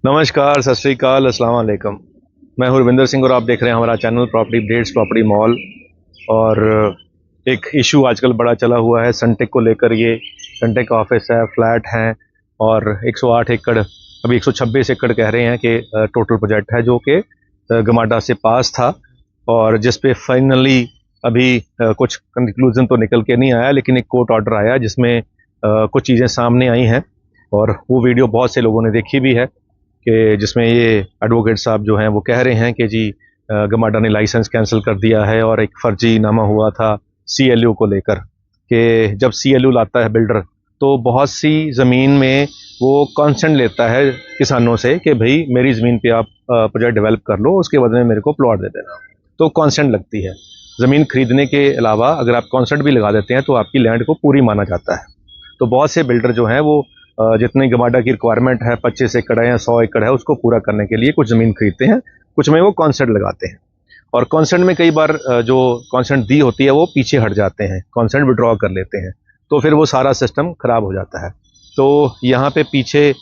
नमस्कार, सत श्री अकाल, अस्सलाम वालेकुम। मैं हूं रविंदर सिंह और आप देख रहे हैं हमारा channel property updates property mall. और एक इशू आजकल बड़ा चला हुआ है सनटेक को लेकर। ये सनटेक का ऑफिस है, फ्लैट हैं और 108 एकड़, अभी 126 एकड़ कह रहे हैं कि टोटल प्रोजेक्ट है, जो कि गमाडा से पास था और जिस पे फाइनली अभी कुछ कंक्लूजन तो निकल के नहीं आया, लेकिन एक कोर्ट ऑर्डर आया जिसमें कुछ चीज़ें सामने आई हैं और वो वीडियो बहुत से लोगों ने देखी भी है कि जिसमें ये एडवोकेट साहब जो हैं वो कह रहे हैं कि जी गमाडा ने लाइसेंस कैंसिल कर दिया है और एक फर्जी नामा हुआ था सीएलयू को लेकर, कि जब सीएलयू लाता है बिल्डर तो बहुत सी ज़मीन में वो कॉन्सेंट लेता है किसानों से कि भाई मेरी ज़मीन पे आप प्रोजेक्ट डेवलप कर लो, उसके बदले में मेरे को प्लॉट दे देना। तो कॉन्सेंट लगती है। ज़मीन खरीदने के अलावा अगर आप कॉन्सेंट भी लगा देते हैं तो आपकी लैंड को पूरी माना जाता है। तो बहुत से बिल्डर जो हैं वो जितनी गमाडा की रिक्वायरमेंट है 25 एकड़ है या 100 एकड़ है, उसको पूरा करने के लिए कुछ ज़मीन खरीदते हैं, कुछ में वो कॉन्सेंट लगाते हैं। और कॉन्सेंट में कई बार जो कॉन्सेंट दी होती है वो पीछे हट जाते हैं, कॉन्सेंट विड्रॉ कर लेते हैं, तो फिर वो सारा सिस्टम ख़राब हो जाता है। तो यहाँ पे पीछे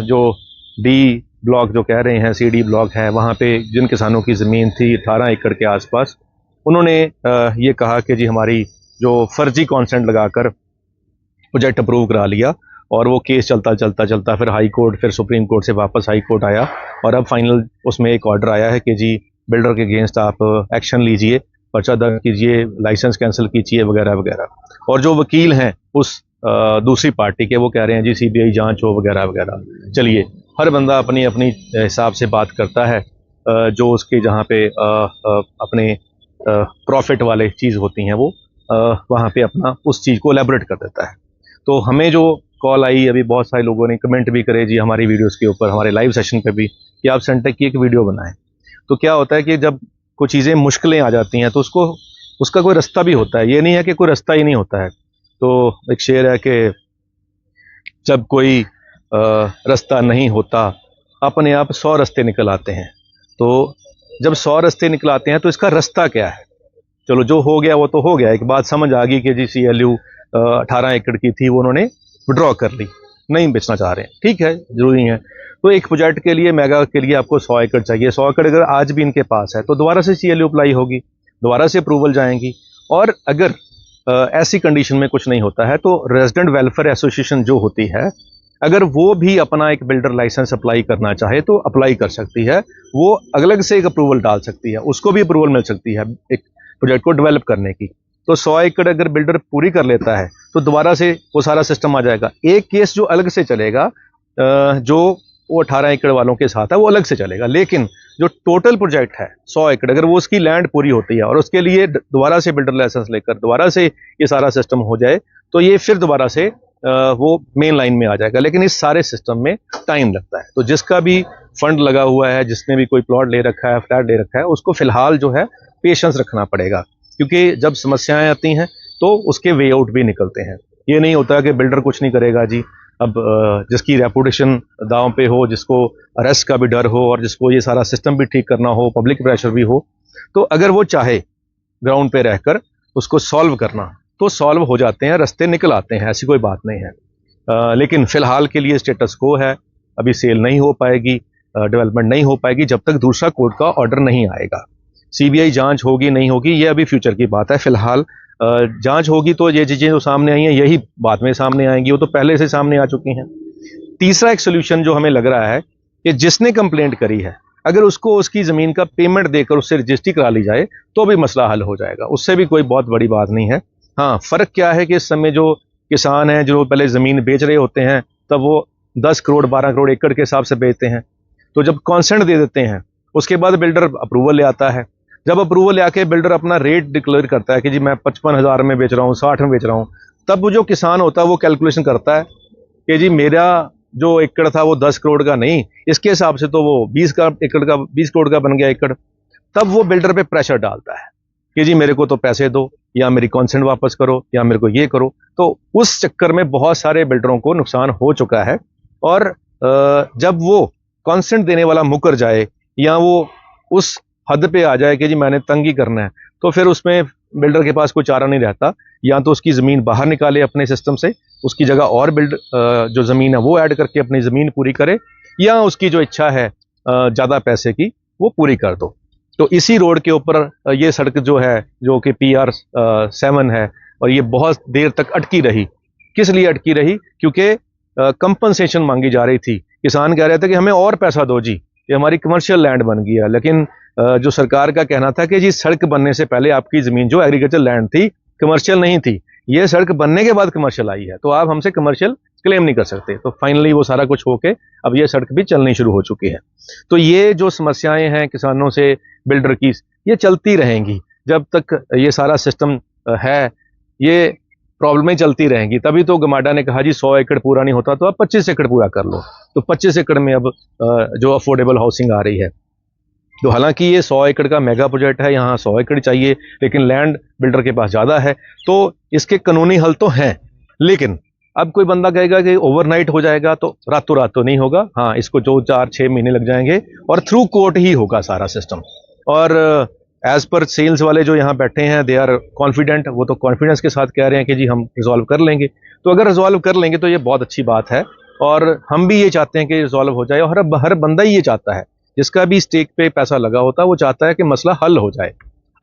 जो डी ब्लॉक जो कह रहे हैं, CD ब्लॉक है, वहाँ पे जिन किसानों की ज़मीन थी 18 एकड़ के आसपास, उन्होंने ये कहा कि जी हमारी जो फर्जी कॉन्सेंट लगाकर प्रोजेक्ट अप्रूव करा लिया, और वो केस चलता चलता चलता फिर हाई कोर्ट, फिर सुप्रीम कोर्ट से वापस हाई कोर्ट आया और अब फाइनल उसमें एक ऑर्डर आया है कि जी बिल्डर के अगेंस्ट आप एक्शन लीजिए, पर्चा दर्ज कीजिए, लाइसेंस कैंसिल कीजिए वगैरह वगैरह। और जो वकील हैं उस दूसरी पार्टी के, वो कह रहे हैं जी CBI जांच हो वगैरह वगैरह। चलिए, हर बंदा अपनी अपनी हिसाब से बात करता है, जो उसके जहाँ पे अपने प्रॉफिट वाले चीज़ होती हैं वो वहाँ पे अपना उस चीज़ को एलेबोरेट कर देता है। तो हमें जो कॉल आई, अभी बहुत सारे लोगों ने कमेंट भी करे जी हमारी वीडियोस के ऊपर, हमारे लाइव सेशन पे भी, कि आप सनटेक की एक वीडियो बनाएं। तो क्या होता है कि जब कुछ चीज़ें मुश्किलें आ जाती हैं तो उसका कोई रास्ता भी होता है, ये नहीं है कि कोई रास्ता ही नहीं होता है। तो एक शेर है कि जब कोई रास्ता नहीं होता अपने आप 100 रास्ते निकल आते हैं। तो जब 100 रास्ते निकल आते हैं तो इसका रास्ता क्या है? चलो, जो हो गया वो तो हो गया। एक बात समझ आ गई कि जी CLU 18 एकड़ की थी, वो उन्होंने विड्रॉ कर ली, नहीं बेचना चाह रहे हैं, ठीक है, जरूरी है। तो एक प्रोजेक्ट के लिए, मेगा के लिए आपको 100 एकड़ चाहिए। 100 एकड़ अगर आज भी इनके पास है तो दोबारा से CLU अप्लाई होगी, दोबारा से अप्रूवल जाएंगी। और अगर ऐसी कंडीशन में कुछ नहीं होता है तो रेजिडेंट वेलफेयर एसोसिएशन जो होती है, अगर वो भी अपना एक बिल्डर लाइसेंस अप्लाई करना चाहे तो अप्लाई कर सकती है। वो अलग से एक अप्रूवल डाल सकती है, उसको भी अप्रूवल मिल सकती है एक प्रोजेक्ट को डेवलप करने की। तो 100 एकड़ अगर बिल्डर पूरी कर लेता है तो दोबारा से वो सारा सिस्टम आ जाएगा। एक केस जो अलग से चलेगा, जो वो 18 एकड़ वालों के साथ है, वो अलग से चलेगा। लेकिन जो टोटल प्रोजेक्ट है 100 एकड़, अगर वो उसकी लैंड पूरी होती है और उसके लिए दोबारा से बिल्डर लाइसेंस लेकर दोबारा से ये सारा सिस्टम हो जाए, तो ये फिर दोबारा से वो मेन लाइन में आ जाएगा। लेकिन इस सारे सिस्टम में टाइम लगता है। तो जिसका भी फंड लगा हुआ है, जिसने भी कोई प्लॉट ले रखा है, फ्लैट ले रखा है, उसको फिलहाल जो है पेशेंस रखना पड़ेगा, क्योंकि जब समस्याएं आती हैं तो उसके वे आउट भी निकलते हैं। ये नहीं होता कि बिल्डर कुछ नहीं करेगा जी। अब जिसकी रेपुटेशन दांव पे हो, जिसको अरेस्ट का भी डर हो और जिसको ये सारा सिस्टम भी ठीक करना हो, पब्लिक प्रेशर भी हो, तो अगर वो चाहे ग्राउंड पे रहकर उसको सॉल्व करना तो सॉल्व हो जाते हैं, रास्ते निकल आते हैं, ऐसी कोई बात नहीं है। लेकिन फिलहाल के लिए स्टेटस को है, अभी सेल नहीं हो पाएगी, डेवलपमेंट नहीं हो पाएगी जब तक दूसरा कोर्ट का ऑर्डर नहीं आएगा। CBI जांच होगी नहीं होगी ये अभी फ्यूचर की बात है। फिलहाल जांच होगी तो ये चीज़ें जो सामने आई हैं यही बाद में सामने आएंगी, वो तो पहले से सामने आ चुकी हैं। तीसरा एक सोल्यूशन जो हमें लग रहा है कि जिसने कंप्लेंट करी है, अगर उसको उसकी ज़मीन का पेमेंट देकर उससे रजिस्ट्री करा ली जाए तो भी मसला हल हो जाएगा, उससे भी कोई बहुत बड़ी बात नहीं है। हाँ, फ़र्क क्या है कि इस समय जो किसान हैं, जो पहले ज़मीन बेच रहे होते हैं, तब वो 10 करोड़ 12 करोड़ एकड़ के हिसाब से बेचते हैं। तो जब कॉन्सेंट दे देते हैं उसके बाद बिल्डर अप्रूवल ले आता है। जब अप्रूवल ले आके बिल्डर अपना रेट डिक्लेयर करता है कि जी मैं 55,000 में बेच रहा हूँ, 60 में बेच रहा हूँ, तब वो जो किसान होता है वो कैलकुलेशन करता है कि जी मेरा जो एकड़ था वो 10 करोड़ का नहीं, इसके हिसाब से तो वो 20 करोड़ का बन गया एकड़। तब वो बिल्डर पे प्रेशर डालता है कि जी मेरे को तो पैसे दो, या मेरी कॉन्सेंट वापस करो, या मेरे को ये करो। तो उस चक्कर में बहुत सारे बिल्डरों को नुकसान हो चुका है। और जब वो कॉन्सेंट देने वाला मुकर जाए या वो उस हद पे आ जाए कि जी मैंने तंग ही करना है, तो फिर उसमें बिल्डर के पास कोई चारा नहीं रहता, या तो उसकी ज़मीन बाहर निकाले अपने सिस्टम से, उसकी जगह और जो ज़मीन है वो ऐड करके अपनी ज़मीन पूरी करे, या उसकी जो इच्छा है ज़्यादा पैसे की वो पूरी कर दो। तो इसी रोड के ऊपर ये सड़क जो है, जो कि PR 7 है, और ये बहुत देर तक अटकी रही। किस लिए अटकी रही? क्योंकि कंपनसेशन मांगी जा रही थी। किसान कह रहे थे कि हमें और पैसा दो जी, ये हमारी कमर्शियल लैंड बन गई है। लेकिन जो सरकार का कहना था कि जी सड़क बनने से पहले आपकी ज़मीन जो एग्रीकल्चर लैंड थी, कमर्शियल नहीं थी, ये सड़क बनने के बाद कमर्शियल आई है, तो आप हमसे कमर्शियल क्लेम नहीं कर सकते। तो फाइनली वो सारा कुछ होके अब ये सड़क भी चलनी शुरू हो चुकी है। तो ये जो समस्याएं हैं किसानों से बिल्डर की, ये चलती रहेंगी जब तक ये सारा सिस्टम है, ये प्रॉब्लमें चलती रहेंगी। तभी तो गमाडा ने कहा जी 100 एकड़ पूरा नहीं होता तो आप 25 एकड़ पूरा कर लो। तो 25 एकड़ में अब जो अफोर्डेबल हाउसिंग आ रही है, तो हालांकि ये 100 एकड़ का मेगा प्रोजेक्ट है, यहाँ 100 एकड़ चाहिए, लेकिन लैंड बिल्डर के पास ज़्यादा है, तो इसके कानूनी हल तो हैं। लेकिन अब कोई बंदा कहेगा कि ओवरनाइट हो जाएगा, तो रातों रात तो नहीं होगा। हाँ, इसको 2-4-6 महीने लग जाएंगे और थ्रू कोर्ट ही होगा सारा सिस्टम। और एज पर सेल्स वाले जो यहाँ बैठे हैं, दे आर कॉन्फिडेंट, वो तो कॉन्फिडेंस के साथ कह रहे हैं कि जी हम रिजॉल्व कर लेंगे। तो अगर रिजॉल्व कर लेंगे तो ये बहुत अच्छी बात है, और हम भी ये चाहते हैं कि रिजॉल्व हो जाए, और हर बंदा ही ये चाहता है, जिसका भी स्टेक पे पैसा लगा होता है वो चाहता है कि मसला हल हो जाए।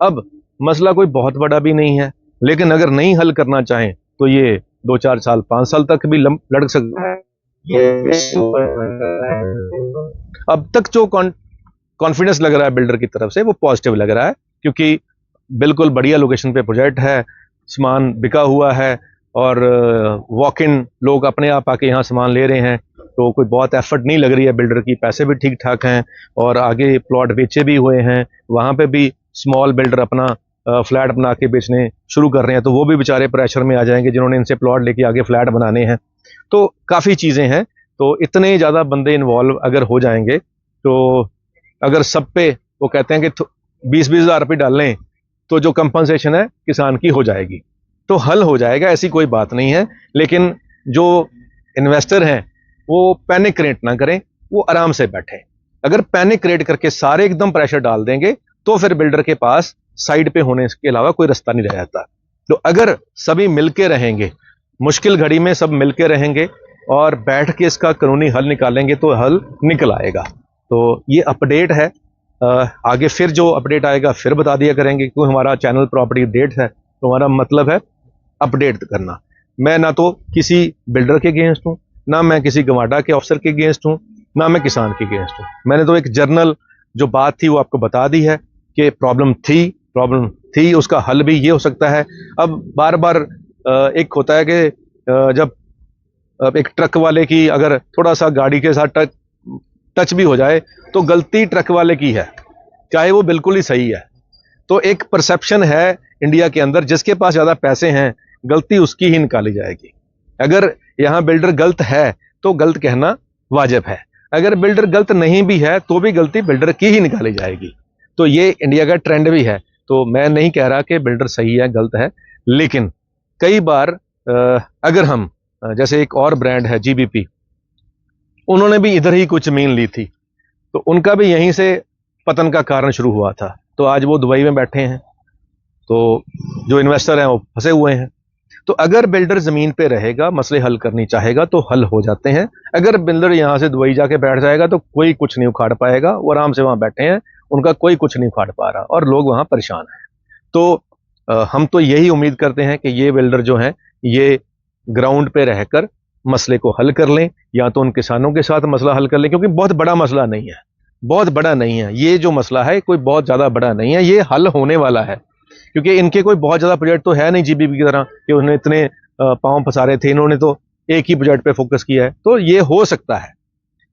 अब मसला कोई बहुत बड़ा भी नहीं है, लेकिन अगर नहीं हल करना चाहें तो ये 2-4 साल 5 साल तक भी लड़ सकता है। अब तक जो कॉन्फिडेंस लग रहा है बिल्डर की तरफ से वो पॉजिटिव लग रहा है, क्योंकि बिल्कुल बढ़िया लोकेशन पे प्रोजेक्ट है, सामान बिका हुआ है, और वॉक इन लोग अपने आप आके यहाँ सामान ले रहे हैं। तो कोई बहुत एफर्ट नहीं लग रही है बिल्डर की, पैसे भी ठीक ठाक हैं, और आगे प्लॉट बेचे भी हुए हैं। वहाँ पे भी स्मॉल बिल्डर अपना फ्लैट बना के बेचने शुरू कर रहे हैं, तो वो भी बेचारे प्रेशर में आ जाएंगे जिन्होंने इनसे प्लॉट लेके आगे फ्लैट बनाने हैं। तो काफ़ी चीज़ें हैं। तो इतने ज़्यादा बंदे इन्वॉल्व अगर हो जाएंगे, तो अगर सब पे वो कहते हैं कि 20-20 हज़ार रुपये डाल लें तो जो कंपनसेशन है किसान की हो जाएगी, तो हल हो जाएगा, ऐसी कोई बात नहीं है। लेकिन जो इन्वेस्टर हैं वो पैनिक क्रिएट ना करें, वो आराम से बैठें। अगर पैनिक क्रिएट करके सारे एकदम प्रेशर डाल देंगे तो फिर बिल्डर के पास साइड पे होने के अलावा कोई रास्ता नहीं रह जाता। तो अगर सभी मिलके रहेंगे, मुश्किल घड़ी में सब मिलके रहेंगे और बैठ के इसका कानूनी हल निकालेंगे, तो हल निकल आएगा। तो ये अपडेट है, आगे फिर जो अपडेट आएगा फिर बता दिया करेंगे, क्योंकि हमारा चैनल प्रॉपर्टी अपडेट है, तो हमारा मतलब है अपडेट करना। मैं ना तो किसी बिल्डर के अगेंस्ट हूँ, ना मैं किसी गमाडा के ऑफिसर के अगेंस्ट हूँ, ना मैं किसान के अगेंस्ट हूँ। मैंने तो एक जर्नल जो बात थी वो आपको बता दी है कि प्रॉब्लम थी, उसका हल भी ये हो सकता है। अब बार बार एक होता है कि जब एक ट्रक वाले की अगर थोड़ा सा गाड़ी के साथ टच भी हो जाए तो गलती ट्रक वाले की है, चाहे वो बिल्कुल ही सही है। तो एक परसेप्शन है इंडिया के अंदर, जिसके पास ज़्यादा पैसे हैं गलती उसकी ही निकाली जाएगी। अगर यहाँ बिल्डर गलत है तो गलत कहना वाजिब है, अगर बिल्डर गलत नहीं भी है तो भी गलती बिल्डर की ही निकाली जाएगी। तो ये इंडिया का ट्रेंड भी है। तो मैं नहीं कह रहा कि बिल्डर सही है गलत है, लेकिन कई बार अगर हम जैसे एक और ब्रांड है GBP, उन्होंने भी इधर ही कुछ ज़मीन ली थी, तो उनका भी यहीं से पतन का कारण शुरू हुआ था। तो आज वो दुबई में बैठे हैं, तो जो इन्वेस्टर हैं वो फंसे हुए हैं। तो अगर बिल्डर ज़मीन पे रहेगा, मसले हल करनी चाहेगा तो हल हो जाते हैं। अगर बिल्डर यहाँ से दुबई जाके बैठ जाएगा तो कोई कुछ नहीं उखाड़ पाएगा। वो आराम से वहाँ बैठे हैं, उनका कोई कुछ नहीं उखाड़ पा रहा और लोग वहाँ परेशान हैं। तो हम तो यही उम्मीद करते हैं कि ये बिल्डर जो हैं ये ग्राउंड पे रहकर मसले को हल कर लें, या तो उन किसानों के साथ मसला हल कर लें, क्योंकि बहुत बड़ा मसला नहीं है, बहुत बड़ा नहीं है। ये जो मसला है कोई बहुत ज़्यादा बड़ा नहीं है, ये हल होने वाला है। क्योंकि इनके कोई बहुत ज़्यादा प्रोजेक्ट तो है नहीं GBP की तरह कि उन्होंने इतने पाँव पसारे थे, इन्होंने तो एक ही प्रोजेक्ट पे फोकस किया है। तो ये हो सकता है,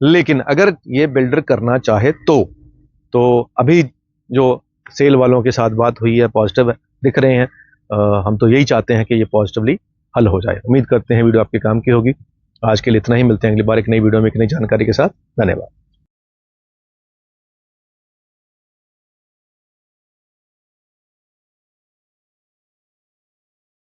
लेकिन अगर ये बिल्डर करना चाहे तो अभी जो सेल वालों के साथ बात हुई है पॉजिटिव दिख रहे हैं। हम तो यही चाहते हैं कि ये पॉजिटिवली हल हो जाए। उम्मीद करते हैं वीडियो आपके काम की होगी। आज के लिए इतना ही, मिलते हैं अगली बार एक नई वीडियो में एक नई जानकारी के साथ। धन्यवाद।